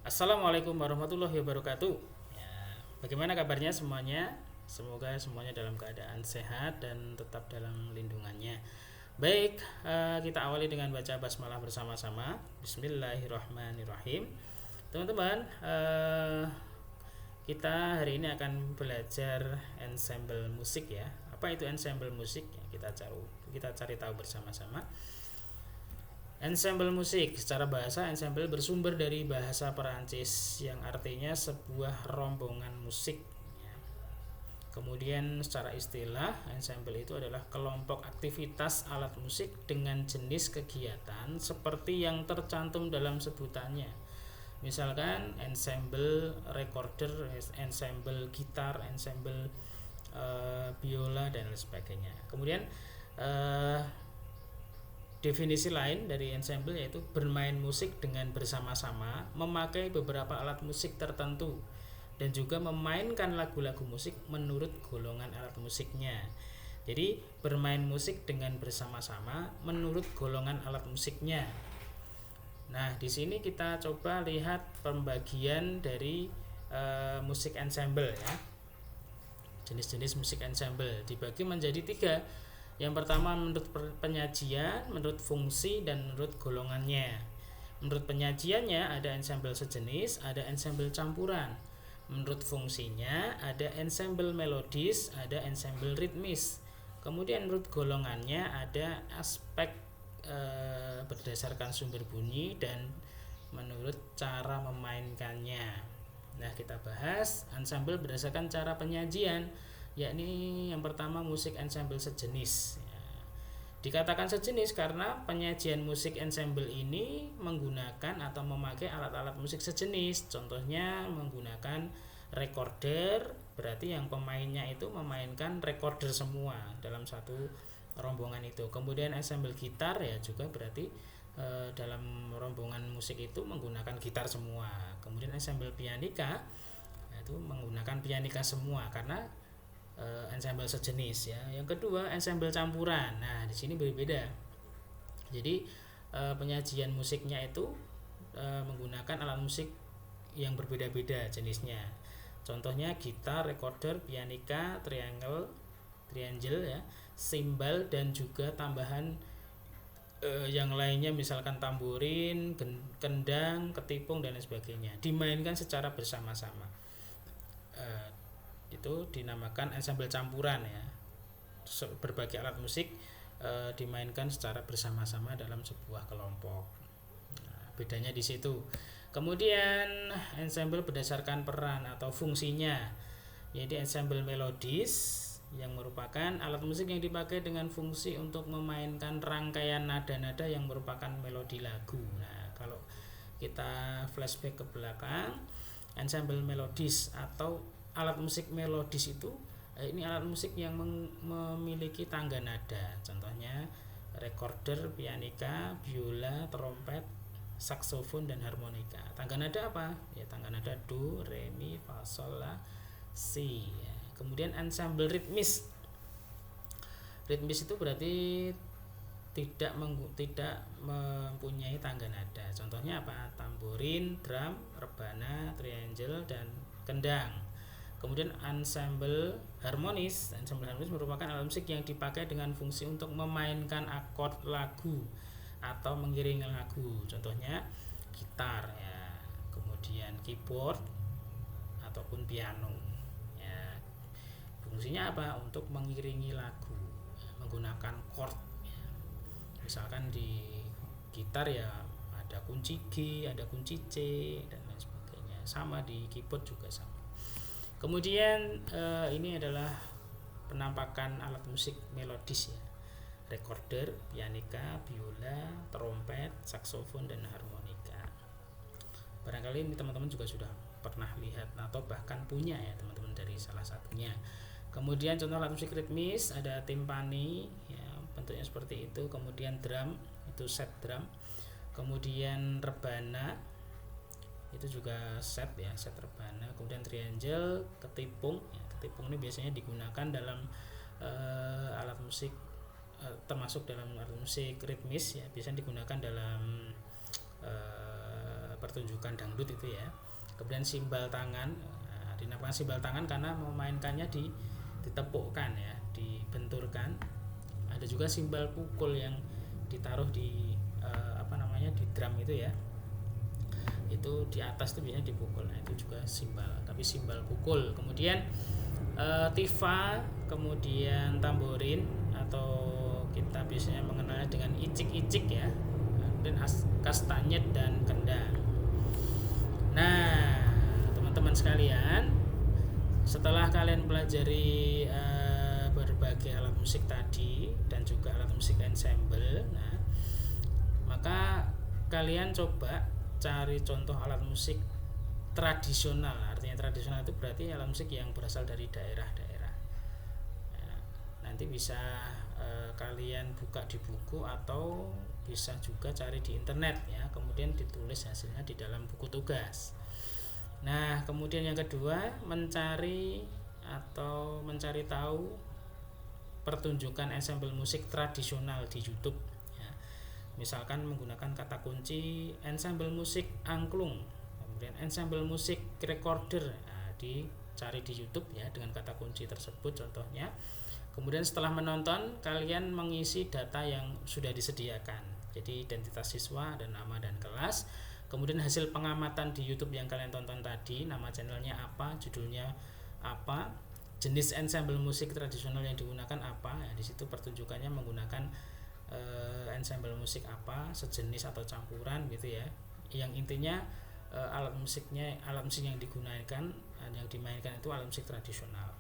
Assalamualaikum warahmatullahi wabarakatuh. Ya, bagaimana kabarnya semuanya? Semoga semuanya dalam keadaan sehat dan tetap dalam lindungannya. Baik, kita awali dengan baca basmalah bersama-sama. Bismillahirrahmanirrahim. Teman-teman, kita hari ini akan belajar ensemble musik ya. Apa itu ensemble musik? Ya, kita cari tahu bersama-sama. Ensemble musik, secara bahasa ensemble bersumber dari bahasa Perancis yang artinya sebuah rombongan musik. Kemudian secara istilah, ensemble itu adalah kelompok aktivitas alat musik dengan jenis kegiatan seperti yang tercantum dalam sebutannya. Misalkan ensemble recorder, ensemble gitar, ensemble biola dan lain sebagainya. Kemudian definisi lain dari ensemble yaitu bermain musik dengan bersama-sama, memakai beberapa alat musik tertentu, dan juga memainkan lagu-lagu musik menurut golongan alat musiknya. Jadi bermain musik dengan bersama-sama menurut golongan alat musiknya. Nah, di sini kita coba lihat pembagian dari musik ensemble ya. Jenis-jenis musik ensemble dibagi menjadi tiga. Yang pertama menurut penyajian, menurut fungsi, dan menurut golongannya. Menurut penyajiannya ada ensemble sejenis, ada ensemble campuran. Menurut fungsinya ada ensemble melodis, ada ensemble ritmis. Kemudian menurut golongannya ada aspek berdasarkan sumber bunyi dan menurut cara memainkannya. Nah, kita bahas ensemble berdasarkan cara penyajian, yakni yang pertama musik ensemble sejenis. Dikatakan sejenis karena penyajian musik ensemble ini menggunakan atau memakai alat-alat musik sejenis. Contohnya menggunakan recorder, berarti yang pemainnya itu memainkan recorder semua dalam satu rombongan itu. Kemudian ensemble gitar ya juga berarti dalam rombongan musik itu menggunakan gitar semua. Kemudian ensemble pianika itu menggunakan pianika semua karena ensemble sejenis ya. Yang kedua ensemble campuran. Nah, di sini berbeda. Jadi penyajian musiknya itu menggunakan alat musik yang berbeda-beda jenisnya. Contohnya gitar, recorder, pianika, triangle ya, simbal, dan juga tambahan yang lainnya misalkan tamborin, kendang, ketipung, dan lain sebagainya dimainkan secara bersama-sama. Itu dinamakan ensemble campuran ya. Berbagai alat musik dimainkan secara bersama-sama dalam sebuah kelompok. Nah, bedanya di situ. Kemudian ensemble berdasarkan peran atau fungsinya, yaitu ensemble melodis yang merupakan alat musik yang dipakai dengan fungsi untuk memainkan rangkaian nada-nada yang merupakan melodi lagu. Nah, kalau kita flashback ke belakang, ensemble melodis atau alat musik melodis itu ini alat musik yang memiliki tangga nada. Contohnya recorder, pianika, biola, trompet, saksofon, dan harmonika. Tangga nada apa? Ya, tangga nada do, re, mi, fa, sol, la, si ya. Kemudian ensemble ritmis. Ritmis itu berarti tidak mempunyai tangga nada. Contohnya apa? Tamborin, drum, rebana, triangle, dan kendang. Kemudian ensemble harmonis. Ensemble harmonis merupakan alat musik yang dipakai dengan fungsi untuk memainkan akord lagu atau mengiringi lagu. Contohnya gitar ya, kemudian keyboard ataupun piano. Ya, fungsinya apa? Untuk mengiringi lagu menggunakan chord ya. Misalkan di gitar ya ada kunci G, ada kunci C, dan lain sebagainya. Sama di keyboard juga sama. Kemudian ini adalah penampakan alat musik melodis ya. Recorder, pianika, biola, trompet, saksofon, dan harmonika. Barangkali ini teman-teman juga sudah pernah lihat atau bahkan punya ya teman-teman dari salah satunya. Kemudian contoh alat musik ritmis ada timpani ya, bentuknya seperti itu. Kemudian drum itu set drum. Kemudian rebana itu juga set ya, set rebana. Kemudian triangle, ketipung ya, ketipung ini biasanya digunakan dalam alat musik termasuk dalam alat musik ritmis ya, biasanya digunakan dalam pertunjukan dangdut itu ya. Kemudian simbal tangan, dinamakan simbal tangan karena memainkannya ditepukkan ya, dibenturkan. Ada juga simbal pukul yang ditaruh di di drum itu ya, itu di atas itu biasanya dipukul. Nah itu juga simbal, tapi simbal pukul. Kemudian tifa, kemudian tamborin atau kita biasanya mengenalnya dengan icik-icik ya, dan kastanyet dan kendang. Nah teman-teman sekalian, setelah kalian pelajari berbagai alat musik tadi dan juga alat musik ensemble, nah maka kalian coba cari contoh alat musik tradisional. Artinya tradisional itu berarti alat musik yang berasal dari daerah-daerah ya, nanti bisa kalian buka di buku atau bisa juga cari di internet ya, kemudian ditulis hasilnya di dalam buku tugas. Nah kemudian yang kedua, mencari tahu pertunjukan ensemble musik tradisional di YouTube. Misalkan menggunakan kata kunci ensemble musik angklung, kemudian ensemble musik recorder, dicari di YouTube ya dengan kata kunci tersebut contohnya. Kemudian setelah menonton, kalian mengisi data yang sudah disediakan, jadi identitas siswa dan nama dan kelas. Kemudian hasil pengamatan di YouTube yang kalian tonton tadi, nama channelnya apa, judulnya apa, jenis ensemble musik tradisional yang digunakan apa ya, di situ pertunjukannya menggunakan ensemble musik apa, sejenis atau campuran gitu ya. Yang intinya alat musik yang digunakan, yang dimainkan itu alat musik tradisional.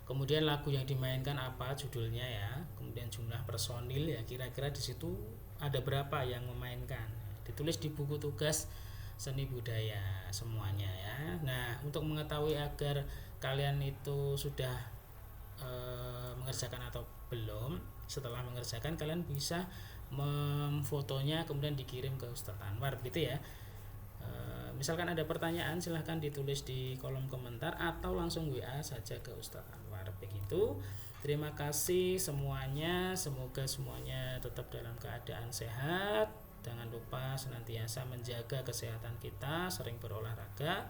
Kemudian lagu yang dimainkan apa judulnya ya, kemudian jumlah personil ya, kira-kira di situ ada berapa yang memainkan. Ditulis di buku tugas seni budaya semuanya ya. Nah, untuk mengetahui agar kalian itu sudah mengerjakan atau belum, setelah mengerjakan kalian bisa memfotonya kemudian dikirim ke Ustadz Anwar gitu ya. Misalkan ada pertanyaan silahkan ditulis di kolom komentar atau langsung WA saja ke Ustadz Anwar. Begitu. Terima kasih semuanya, semoga semuanya tetap dalam keadaan sehat. Jangan lupa senantiasa menjaga kesehatan kita, sering berolahraga,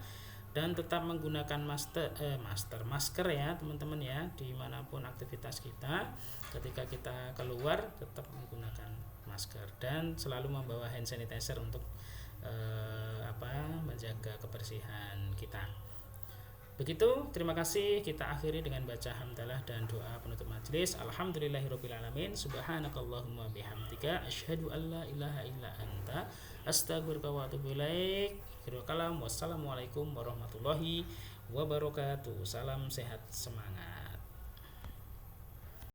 dan tetap menggunakan masker ya teman-teman ya, dimanapun aktivitas kita. Ketika kita keluar tetap menggunakan masker dan selalu membawa hand sanitizer untuk menjaga kebersihan kita. Begitu, terima kasih. Kita akhiri dengan baca hamdalah dan doa penutup majelis. Alhamdulillahirabbil alamin. Subhanakallahumma bihamdika asyhadu an la ilaha illa anta astaghfiruka wa atubu ilaik. Wassalamualaikum warahmatullahi wabarakatuh. Salam sehat semangat.